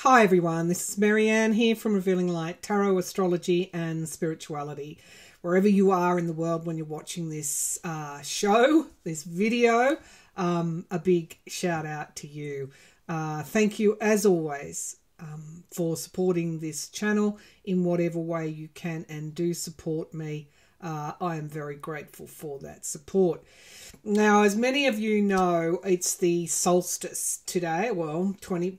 Hi everyone, this is Maryann here from Revealing Light Tarot, Astrology and Spirituality. Wherever you are in the world when you're watching this show, this video, a big shout out to you. Thank you as always for supporting this channel in whatever way you can and do support me. I am very grateful for that support. Now, as many of you know, it's the solstice today. Well,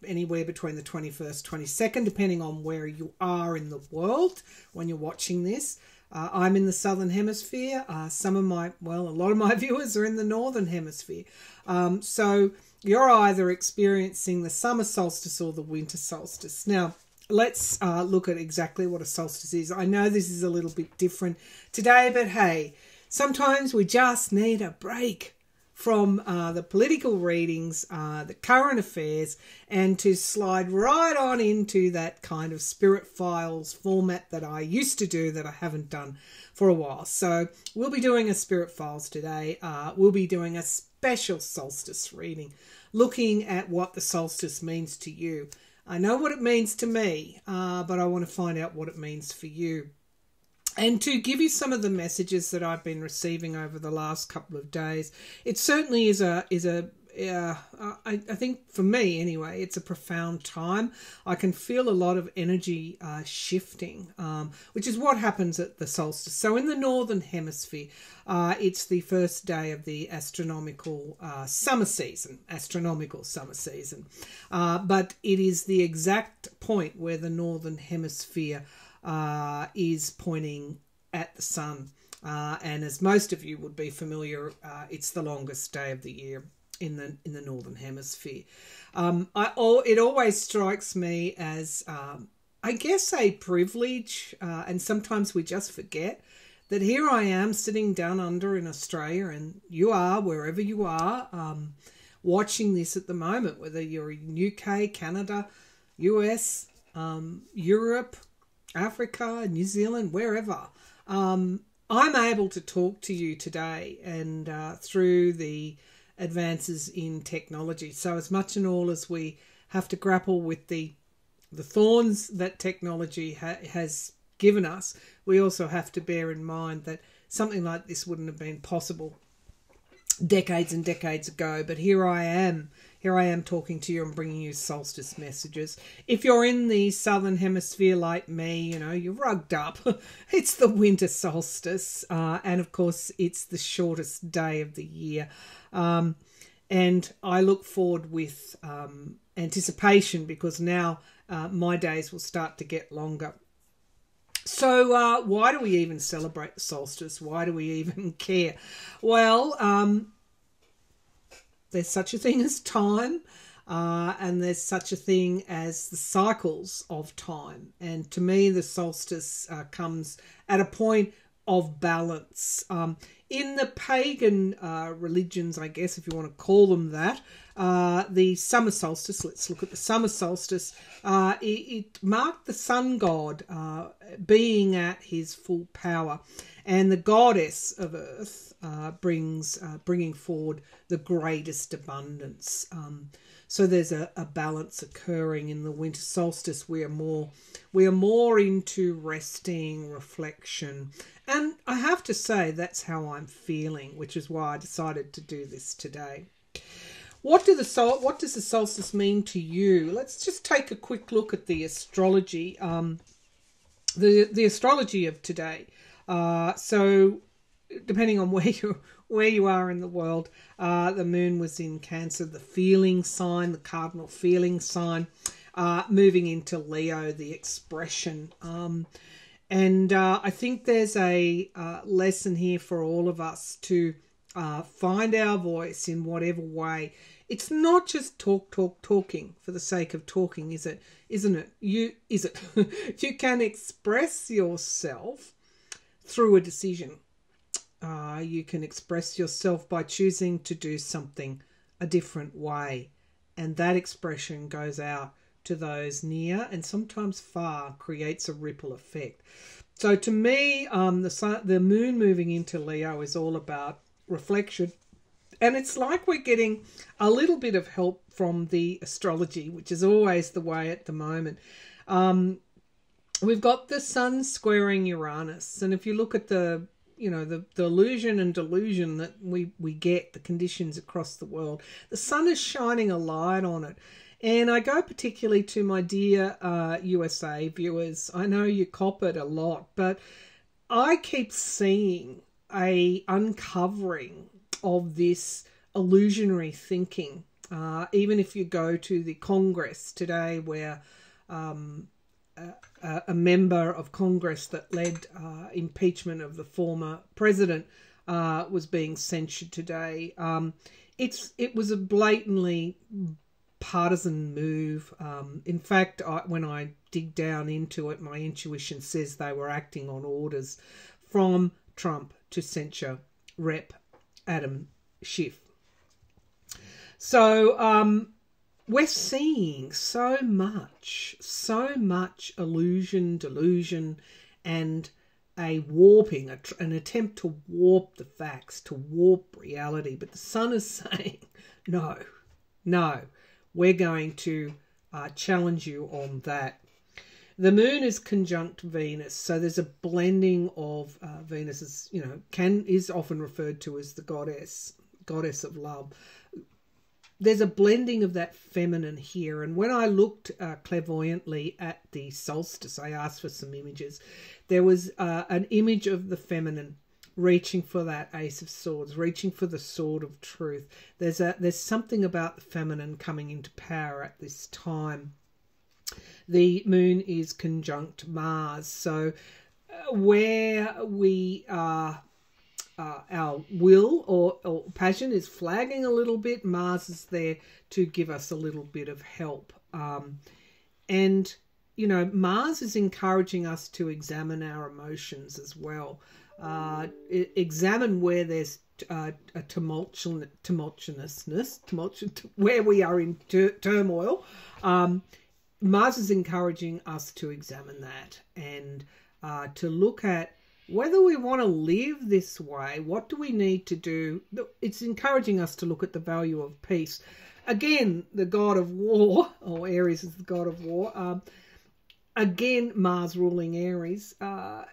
anywhere between the 21st, 22nd, depending on where you are in the world when you're watching this. I'm in the southern hemisphere. A lot of my viewers are in the northern hemisphere. So you're either experiencing the summer solstice or the winter solstice. Now, let's look at exactly what a solstice is. I know this is a little bit different today, but hey, sometimes we just need a break from the political readings, the current affairs, and to slide right on into that kind of spirit files format that I used to do that I haven't done for a while. So we'll be doing a spirit files today. We'll be doing a special solstice reading, looking at what the solstice means to you. I know what it means to me, but I want to find out what it means for you. And to give you some of the messages that I've been receiving over the last couple of days, it certainly is I think for me anyway, it's a profound time. I can feel a lot of energy shifting, which is what happens at the solstice. So in the northern hemisphere, it's the first day of the astronomical summer season, but it is the exact point where the northern hemisphere is pointing at the sun, and as most of you would be familiar, it's the longest day of the year in the northern hemisphere. It always strikes me as I guess a privilege, and sometimes we just forget that here I am sitting down under in Australia, and you are wherever you are watching this at the moment, whether you're in UK, Canada, US, Europe, Africa, New Zealand, wherever. I'm able to talk to you today and through the advances in technology. So as much and all as we have to grapple with the thorns that technology has given us, we also have to bear in mind that something like this wouldn't have been possible decades and decades ago. But here I am talking to you and bringing you solstice messages. If you're in the southern hemisphere like me, you know, you're rugged up. It's the winter solstice, and of course it's the shortest day of the year, and I look forward with anticipation, because now my days will start to get longer. So why do we even celebrate the solstice? Why do we even care? Well, there's such a thing as time, and there's such a thing as the cycles of time. And to me, the solstice comes at a point of balance. In the pagan religions, I guess, if you want to call them that, the summer solstice, let's look at the summer solstice, it marked the sun god being at his full power, and the goddess of earth bringing forward the greatest abundance. So there's a balance occurring in the winter solstice. We are more into resting, reflection, and I have to say that's how I'm feeling, which is why I decided to do this today. What does the solstice mean to you? Let's just take a quick look at the astrology, the astrology of today. So depending on where you are in the world, the moon was in Cancer, the feeling sign, the cardinal feeling sign, moving into Leo, the expression. And I think there's a lesson here for all of us to find our voice in whatever way. It's not just talking for the sake of talking, is it? Isn't it? You can express yourself through a decision. You can express yourself by choosing to do something a different way, and that expression goes out to those near and sometimes far, creates a ripple effect. So to me, the moon moving into Leo is all about reflection And it's like we're getting a little bit of help from the astrology, which is always the way at the moment. We've got the sun squaring Uranus. And if you look at the illusion and delusion that we get, the conditions across the world, the sun is shining a light on it. And I go particularly to my dear USA viewers. I know you cop it a lot, but I keep seeing a uncovering of this illusionary thinking. Even if you go to the Congress today, where a member of Congress that led impeachment of the former president was being censured today. It was a blatantly partisan move. In fact, when I dig down into it, my intuition says they were acting on orders from Trump to censure Rep. Adam Schiff. So we're seeing so much illusion, delusion, and a warping, an attempt to warp the facts, to warp reality. But the sun is saying, no, we're going to challenge you on that. The moon is conjunct Venus, so there's a blending of Venus is often referred to as the goddess of love. There's a blending of that feminine here. And when I looked clairvoyantly at the solstice, I asked for some images. There was an image of the feminine reaching for that Ace of Swords, reaching for the sword of truth. There's something about the feminine coming into power at this time. The moon is conjunct Mars, so where we are, our will or passion is flagging a little bit, Mars is there to give us a little bit of help. And, Mars is encouraging us to examine our emotions as well. Examine where there's a tumultuousness, where we are in turmoil. Mars is encouraging us to examine that and to look at whether we want to live this way. What do we need to do? It's encouraging us to look at the value of peace. Again, the god of war, or Aries is the god of war. Again, Mars ruling Aries. We're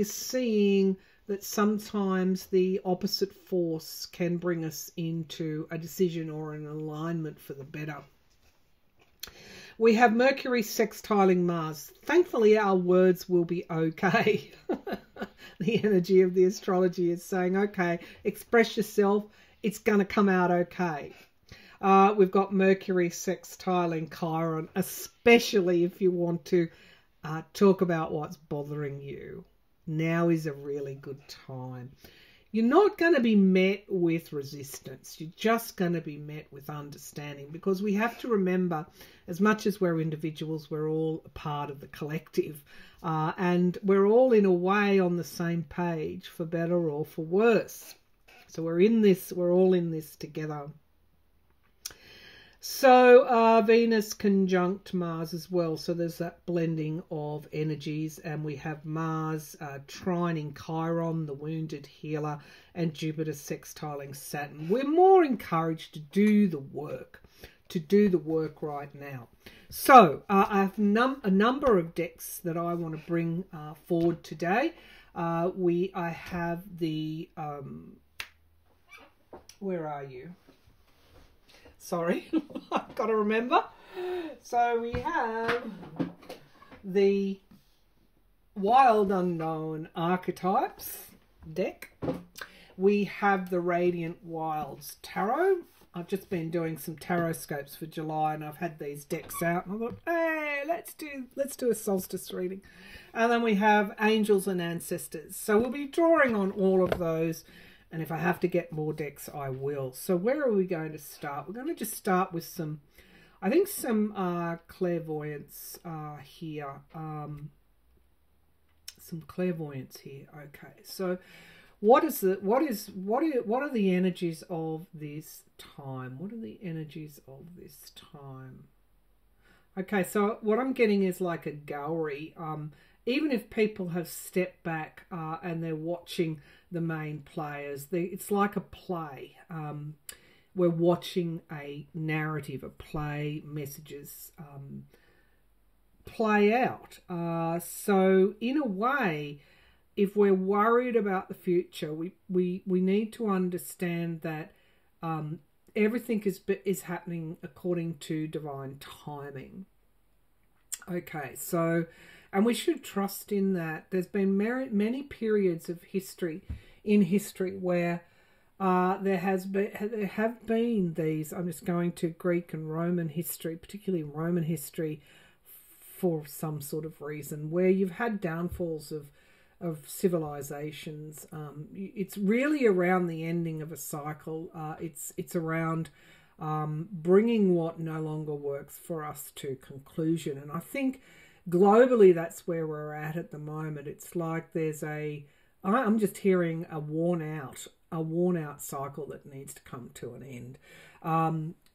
seeing that sometimes the opposite force can bring us into a decision or an alignment for the better. We have Mercury sextiling Mars. Thankfully, our words will be okay. The energy of the astrology is saying, okay, express yourself. It's going to come out okay. We've got Mercury sextiling Chiron, especially if you want to talk about what's bothering you. Now is a really good time. You're not going to be met with resistance. You're just going to be met with understanding, because we have to remember, as much as we're individuals, we're all a part of the collective, and we're all in a way on the same page, for better or for worse. So we're all in this together. So Venus conjunct Mars as well. So there's that blending of energies, and we have Mars trining Chiron, the wounded healer, and Jupiter sextiling Saturn. We're more encouraged to do the work, right now. So I have a number of decks that I want to bring forward today. I have the where are you? Sorry, I've got to remember. So we have the Wild Unknown Archetypes deck. We have the Radiant Wilds Tarot. I've just been doing some tarot scopes for July, and I've had these decks out, and I thought, hey, let's do a solstice reading. And then we have Angels and Ancestors. So we'll be drawing on all of those. And if I have to get more decks, I will. So where are we going to start? We're going to just start with some clairvoyance here. Some clairvoyance here. Okay. So what are the energies of this time? What are the energies of this time? Okay. So what I'm getting is like a gallery. even if people have stepped back and they're watching the main players, it's like a play. We're watching a narrative, a play, messages play out. So in a way, if we're worried about the future, we need to understand that everything is happening according to divine timing. Okay, so, and we should trust in that. There's been many periods of history where there have been these, I'm just going to Greek and Roman history, particularly Roman history, for some sort of reason, where you've had downfalls of civilizations. It's really around the ending of a cycle. It's around bringing what no longer works for us to conclusion. And I think globally that's where we're at the moment. It's like I'm just hearing a worn out cycle that needs to come to an end.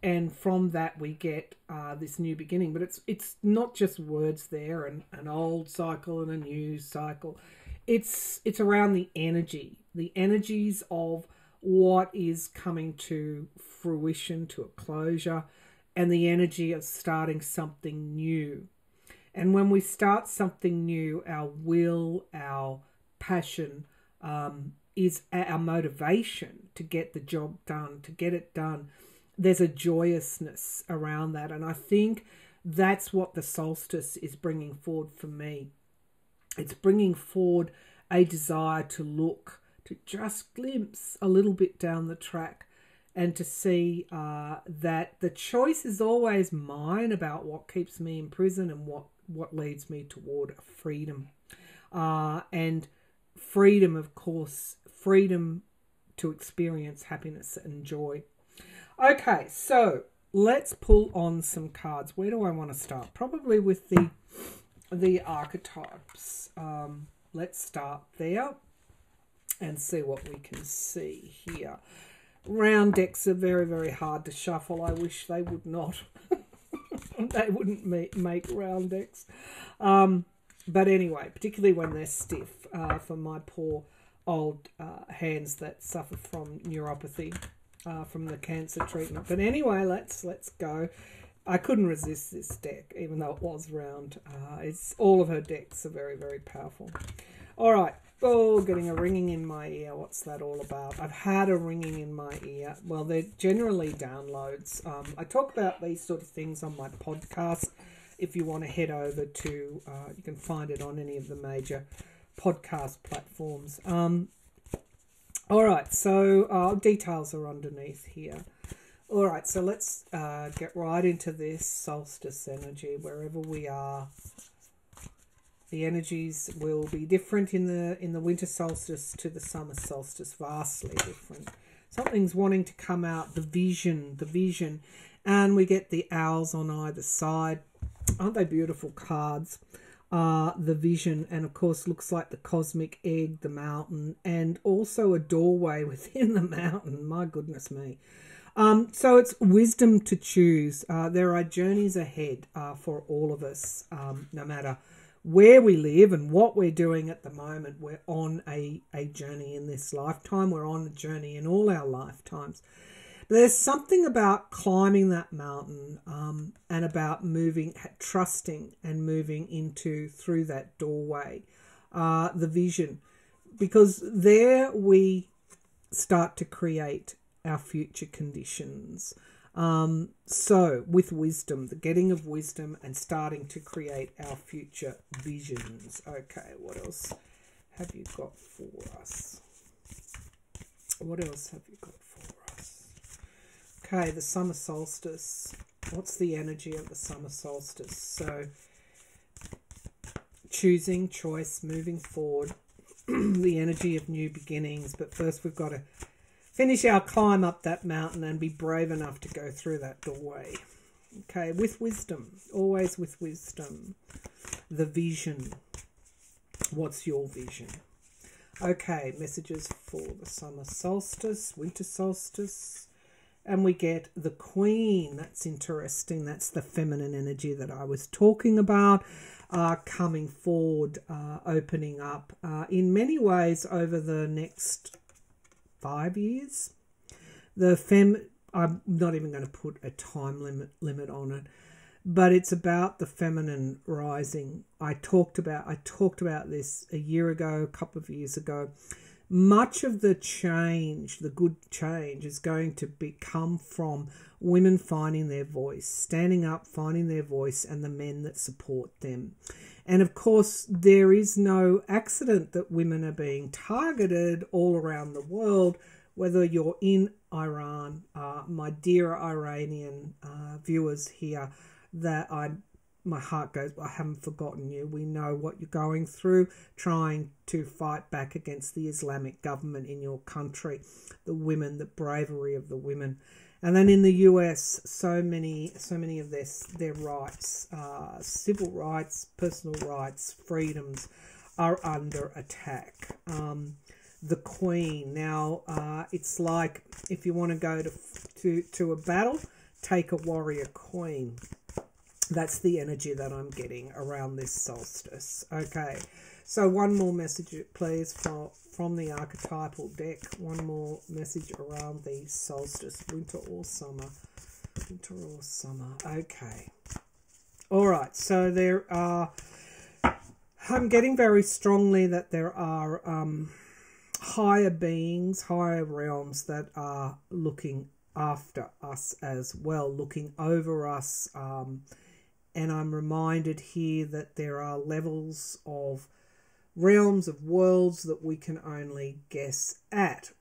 And from that we get this new beginning. But it's not just words there, and an old cycle and a new cycle. It's around the energies of what is coming to fruition, to a closure, and the energy of starting something new. And when we start something new, our will, our passion, is our motivation to get the job done, to get it done. There's a joyousness around that. And I think that's what the solstice is bringing forward for me. It's bringing forward a desire to just glimpse a little bit down the track, and to see that the choice is always mine about what keeps me in prison and what leads me toward freedom. And freedom, of course, freedom to experience happiness and joy. Okay, so let's pull on some cards. Where do I want to start? Probably with the archetypes. Let's start there and see what we can see here. Round decks are very, very hard to shuffle. I wish they would not. They wouldn't make round decks. But anyway, particularly when they're stiff, for my poor old hands that suffer from neuropathy from the cancer treatment. But anyway, let's go. I couldn't resist this deck, even though it was round. All of her decks are very, very powerful. All right. Oh, getting a ringing in my ear. What's that all about? I've had a ringing in my ear. Well, they're generally downloads. I talk about these sort of things on my podcast. If you want to head over to, you can find it on any of the major podcast platforms. All right, so details are underneath here. All right, so let's get right into this solstice energy. Wherever we are, the energies will be different in the winter solstice to the summer solstice, vastly different. Something's wanting to come out, the vision, and we get the owls on either side. Aren't they beautiful cards? The vision, and of course looks like the cosmic egg, the mountain, and also a doorway within the mountain. My goodness me. So it's wisdom to choose. There are journeys ahead for all of us, no matter where we live and what we're doing at the moment. We're on a journey in this lifetime. We're on a journey in all our lifetimes. But there's something about climbing that mountain and about moving, trusting and moving through that doorway, the vision, because there we start to create our future conditions. So with wisdom, the getting of wisdom and starting to create our future visions. Okay, what else have you got for us? What else have you got for us? Okay, the summer solstice. What's the energy of the summer solstice? So choosing, choice, moving forward, the energy of new beginnings. But first we've got to finish our climb up that mountain and be brave enough to go through that doorway. Okay, with wisdom, always with wisdom. The vision. What's your vision? Okay, messages for the summer solstice, winter solstice, And we get the Queen. That's interesting. That's the feminine energy that I was talking about, coming forward, opening up in many ways over the next 5 years. I'm not even going to put a time limit on it, but it's about the feminine rising. I talked about this a year ago, a couple of years ago. Much of the change, the good change, is going to come from women finding their voice, standing up, finding their voice, and the men that support them. And of course, there is no accident that women are being targeted all around the world, whether you're in Iran, my dear Iranian viewers here, my heart goes, I haven't forgotten you. We know what you're going through, trying to fight back against the Islamic government in your country, the women, the bravery of the women. And then in the US, so many of their rights, civil rights, personal rights, freedoms are under attack. The Queen. Now, it's like if you want to go to a battle, take a warrior queen. That's the energy that I'm getting around this solstice. Okay, so one more message, please, from the archetypal deck. One more message around the solstice, winter or summer. Winter or summer. Okay. All right, so there are... I'm getting very strongly that there are higher beings, higher realms that are looking after us as well, looking over us. And I'm reminded here that there are levels of realms, of worlds that we can only guess at.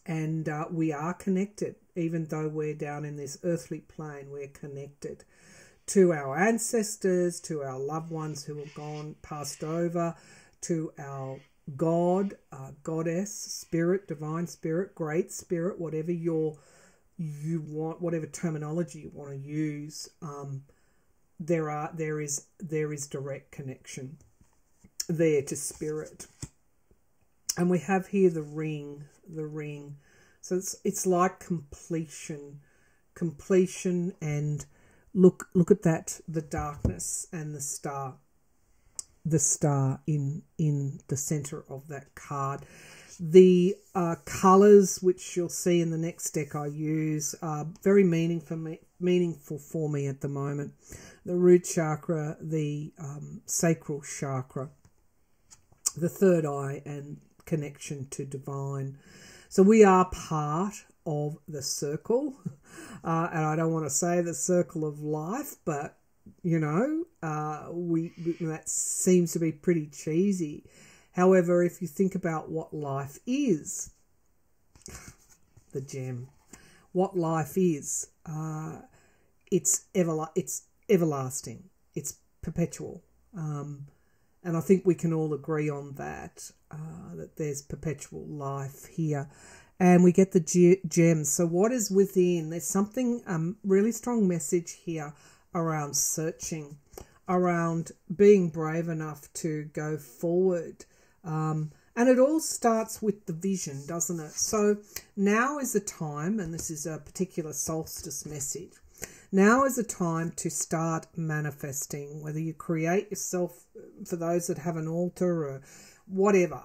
And we are connected, even though we're down in this earthly plane, we're connected to our ancestors, to our loved ones who have gone, passed over, to our God, goddess, spirit, divine spirit, great spirit, whatever you want, whatever terminology you want to use. There is direct connection there to spirit. And we have here the ring. So it's like completion, and look at that, the darkness and the star in the center of that card. The colours, which you'll see in the next deck I use, are very meaningful for me at the moment. The root chakra, the sacral chakra, the third eye, and connection to divine. So we are part of the circle, and I don't want to say the circle of life, but you know, that seems to be pretty cheesy. However, if you think about what life is, the gem, what life is, it's everlasting, it's perpetual, and I think we can all agree on that, that there's perpetual life here. And we get the gems. So what is within? There's something, really strong message here around searching, around being brave enough to go forward. And it all starts with the vision, doesn't it? So now is the time, and this is a particular solstice message, now is the time to start manifesting, whether you create yourself, for those that have an altar or whatever.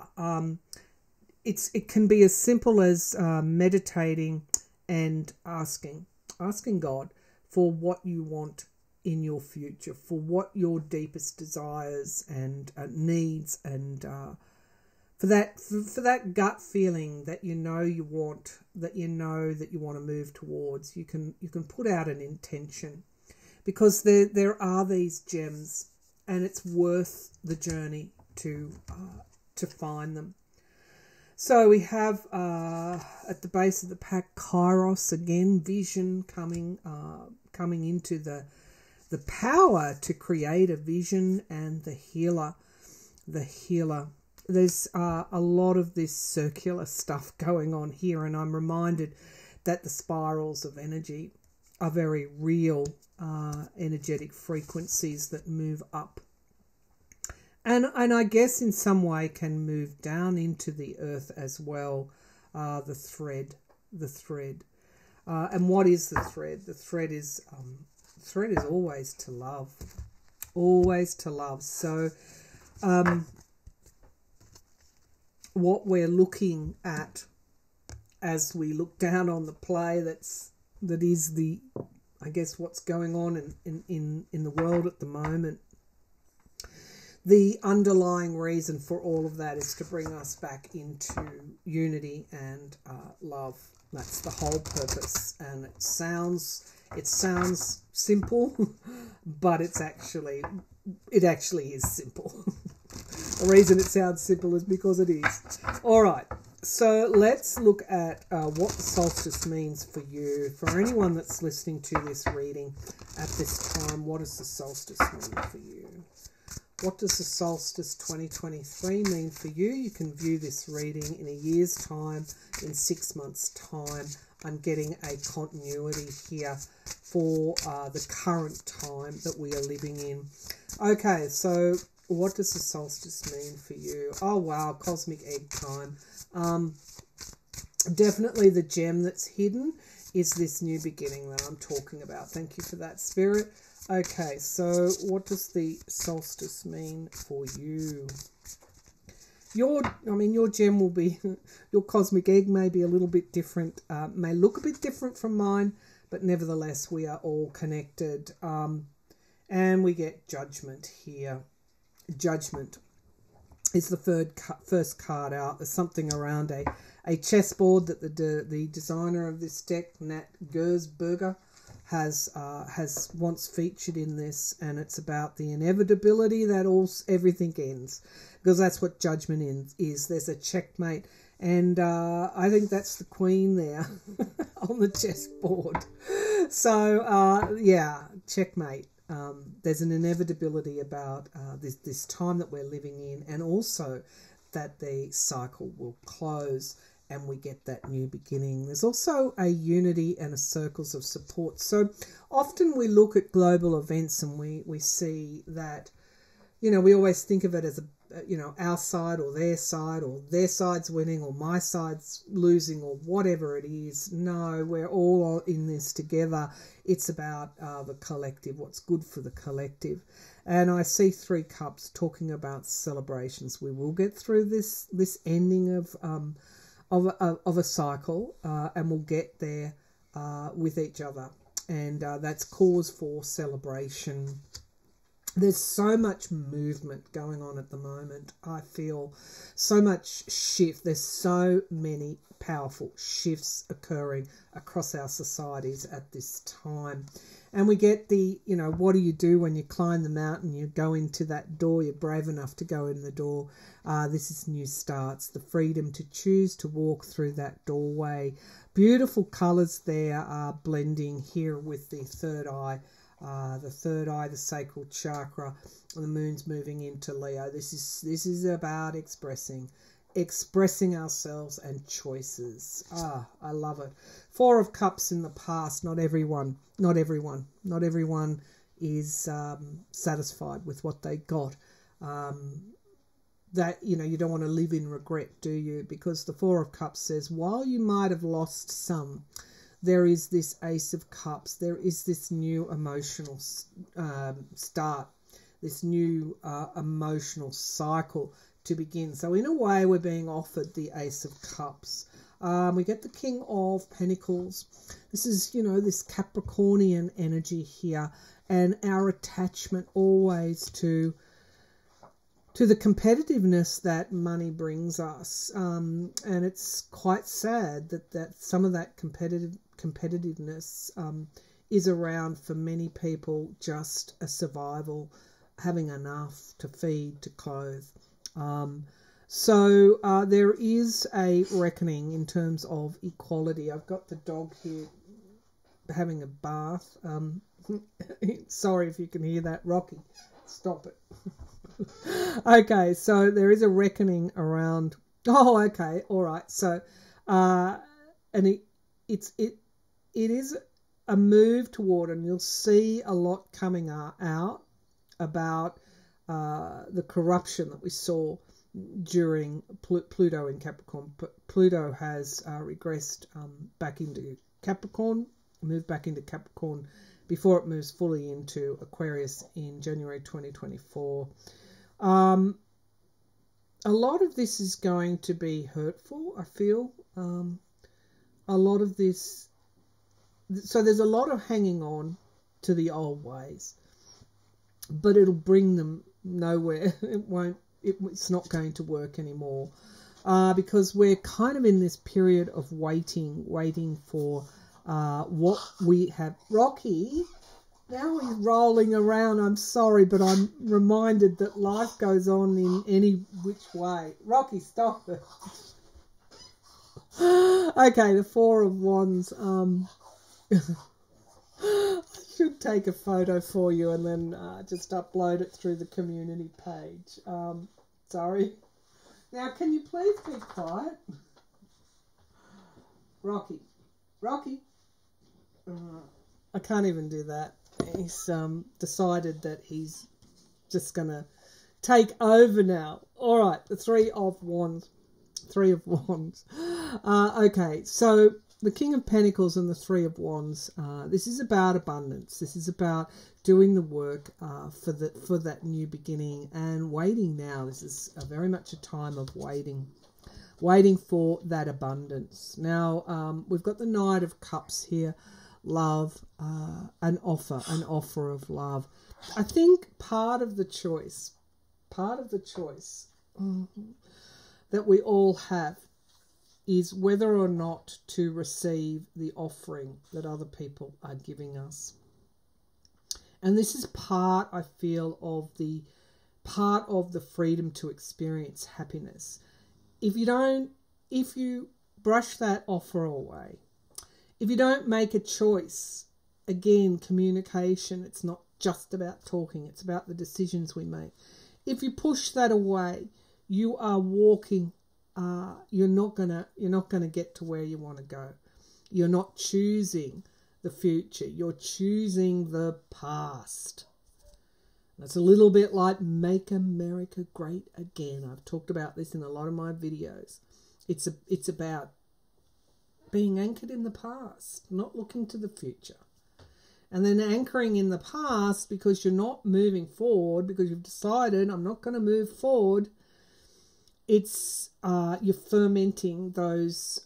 It can be as simple as meditating and asking God for what you want in your future, for what your deepest desires and needs, and for that gut feeling that you want, that you want to move towards. You can put out an intention, because there are these gems, and it's worth the journey to find them. So we have at the base of the pack, Kairos again, vision coming into the power to create a vision, and the healer. There's a lot of this circular stuff going on here, and I'm reminded that the spirals of energy are very real energetic frequencies that move up. And I guess in some way can move down into the earth as well. The thread. And what is the thread? The thread is always to love. Always to love. So what we're looking at as we look down on the play that is the, I guess, what's going on in the world at the moment. The underlying reason for all of that is to bring us back into unity and love. That's the whole purpose. And it sounds simple, but it actually is simple. The reason it sounds simple is because it is. All right. So let's look at what the solstice means for you. For anyone that's listening to this reading at this time, what does the solstice mean for you? What does the solstice 2023 mean for you? You can view this reading in a year's time, in 6 months' time. I'm getting a continuity here for the current time that we are living in. Okay, so what does the solstice mean for you? Oh, wow, cosmic egg time. Definitely the gem that's hidden is this new beginning that I'm talking about. Thank you for that, Spirit. Okay, so what does the solstice mean for you? Your gem will be, your cosmic egg may be a little bit different, may look a bit different from mine, but nevertheless we are all connected. And we get judgment here. Judgment is the first card out. There's something around a chessboard that the designer of this deck, Nat Gersberger, has once featured in this, and it's about the inevitability that everything ends, because that's what judgment is. There's a checkmate, and I think that's the queen there on the chessboard. So yeah, checkmate. There's an inevitability about this time that we're living in, and also that the cycle will close and we get that new beginning. There's also a unity and a circles of support. So often we look at global events and we see that, we always think of it as our side or their side's winning or my side's losing or whatever it is. No, we're all in this together. It's about the collective, what's good for the collective. And I see 3 cups talking about celebrations. We will get through this ending of a cycle, and we'll get there with each other. And that's cause for celebration. There's so much movement going on at the moment. I feel so much shift. There's so many powerful shifts occurring across our societies at this time. And we get the, what do you do when you climb the mountain? You go into that door. You're brave enough to go in the door. This is new starts. The freedom to choose to walk through that doorway. Beautiful colours there are blending here with the third eye. The sacral chakra, and the moon's moving into Leo. This is about expressing ourselves and choices. I love it. 4 of Cups in the past. Not everyone is satisfied with what they got. That you don't want to live in regret, do you? Because the 4 of Cups says, while you might have lost some, there is this Ace of Cups. There is this new emotional start, this new emotional cycle to begin. So in a way, we're being offered the Ace of Cups. We get the King of Pentacles. This is, this Capricornian energy here, and our attachment always to the competitiveness that money brings us. And it's quite sad that some of that competitiveness is around for many people, just a survival, having enough to feed, to clothe. So there is a reckoning in terms of equality. I've got the dog here having a bath. Sorry if you can hear that. Rocky, stop it. Okay, so there is a reckoning around. Oh, okay, all right. So, and it is a move toward, and you'll see a lot coming out about the corruption that we saw during Pluto in Capricorn. Pluto has regressed back into Capricorn, move back into Capricorn before it moves fully into Aquarius in January 2024. A lot of this is going to be hurtful, I feel. A lot of this... So there's a lot of hanging on to the old ways, but it'll bring them nowhere. It's not going to work anymore, because we're kind of in this period of waiting for what we have. Rocky, now he's rolling around. I'm sorry, but I'm reminded that life goes on in any which way. Rocky, stop it. Okay, the Four of Wands. I should take a photo for you and then just upload it through the community page. Sorry. Now, can you please be quiet? Rocky. I can't even do that. He's decided that he's just going to take over now. All right, the Three of Wands. Okay, so the King of Pentacles and the Three of Wands. This is about abundance. This is about doing the work for that new beginning and waiting now. This is very much a time of waiting for that abundance. Now, we've got the Knight of Cups here. Love, an offer of love. I think part of the choice that we all have is whether or not to receive the offering that other people are giving us. And this is part, I feel, of the freedom to experience happiness. If you brush that offer away, if you don't make a choice, again, communication, it's not just about talking, it's about the decisions we make. If you push that away, you are walking, you're not gonna get to where you want to go. You're not choosing the future, you're choosing the past. It's a little bit like Make America Great Again. I've talked about this in a lot of my videos. It's about being anchored in the past, not looking to the future. And then anchoring in the past because you're not moving forward, because you've decided, I'm not going to move forward. It's you're fermenting those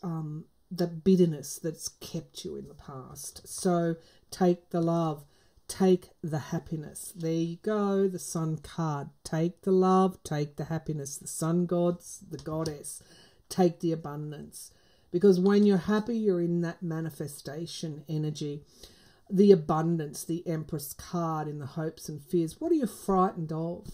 the bitterness that's kept you in the past. So take the love, take the happiness. There you go, the Sun card. Take the love, take the happiness. The Sun gods, the goddess. Take the abundance. Because when you're happy, you're in that manifestation energy. The abundance, the Empress card in the hopes and fears. What are you frightened of?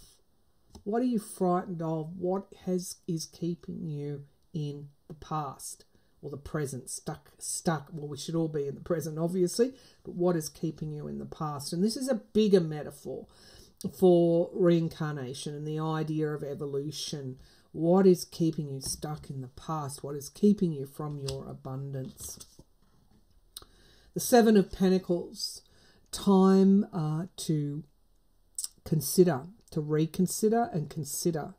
What are you frightened of? What is keeping you in the past or the present? Stuck. Well, we should all be in the present, obviously. But what is keeping you in the past? And this is a bigger metaphor for reincarnation and the idea of evolution. What is keeping you stuck in the past? What is keeping you from your abundance? The Seven of Pentacles. Time to consider, to reconsider and consider.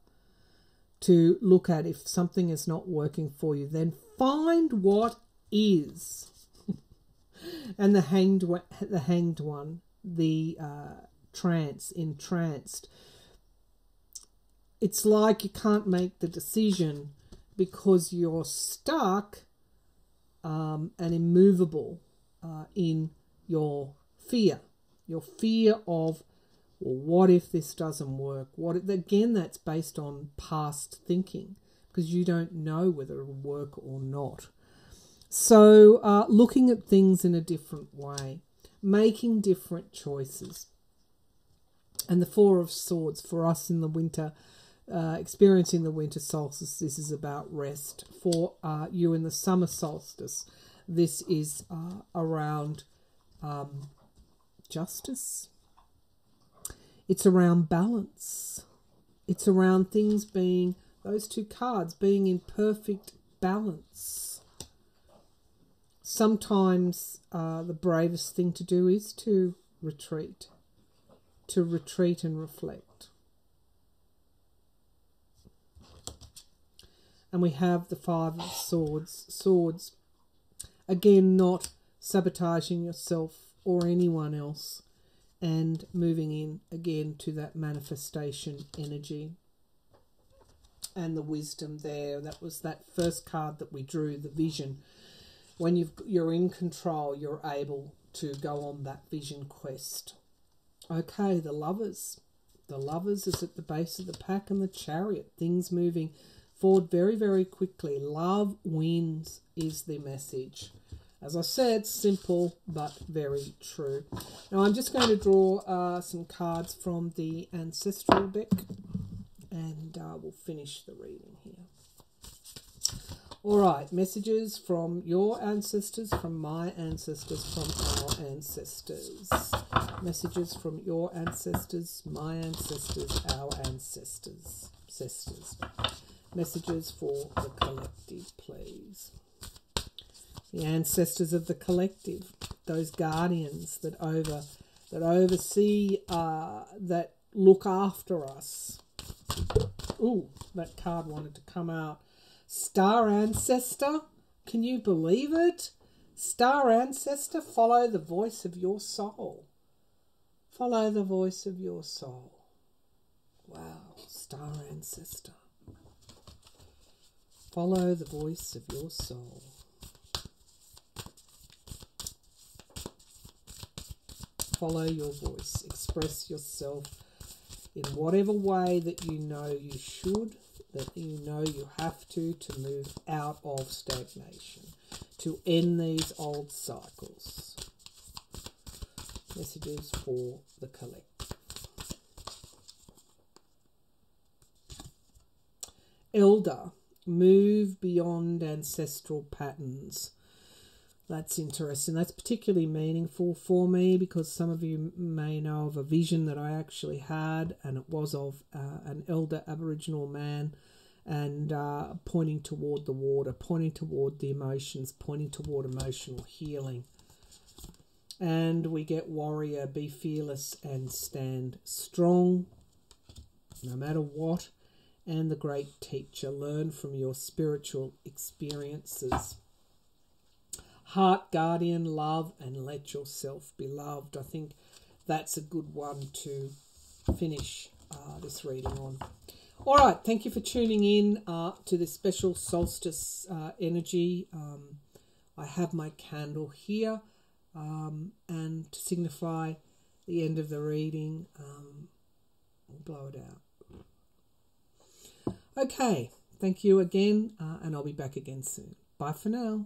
To look at if something is not working for you. Then find what is. And the hanged one. The entranced. It's like you can't make the decision because you're stuck and immovable in your fear. Your fear of, well, what if this doesn't work? Again, that's based on past thinking because you don't know whether it will work or not. So looking at things in a different way, making different choices. And the Four of Swords for us in the winter, experiencing the winter solstice, this is about rest. For you in the summer solstice, this is around justice. It's around balance. It's around things being, those two cards, being in perfect balance. Sometimes the bravest thing to do is to retreat and reflect. And we have the Five of Swords. Again, not sabotaging yourself or anyone else, and moving in again to that manifestation energy. And the wisdom there, that was that first card that we drew, the vision. When you're in control, you're able to go on that vision quest. Okay, the Lovers. The Lovers is at the base of the pack, and the Chariot. Things moving forward very, very quickly. Love wins is the message. As I said, simple but very true. Now I'm just going to draw some cards from the Ancestral deck, and we'll finish the reading here. All right, messages from your ancestors, from my ancestors, from our ancestors. Messages from your ancestors, my ancestors, our ancestors. Messages for the collective, please. The ancestors of the collective, those guardians that oversee, that look after us. Ooh, that card wanted to come out. Star Ancestor, can you believe it? Star Ancestor, follow the voice of your soul. Follow the voice of your soul. Wow, Star Ancestor. Follow the voice of your soul. Follow your voice. Express yourself in whatever way that you know you should, that you know you have to move out of stagnation, to end these old cycles. Messages for the collective. Elder, move beyond ancestral patterns. That's interesting. That's particularly meaningful for me because some of you may know of a vision that I actually had, and it was of an elder Aboriginal man, and pointing toward the water, pointing toward the emotions, pointing toward emotional healing. And we get warrior, be fearless and stand strong, no matter what. And the great teacher, learn from your spiritual experiences. Heart guardian, love and let yourself be loved. I think that's a good one to finish this reading on. All right, thank you for tuning in to this special solstice energy. I have my candle here, and to signify the end of the reading, we'll blow it out. Okay, thank you again, and I'll be back again soon. Bye for now.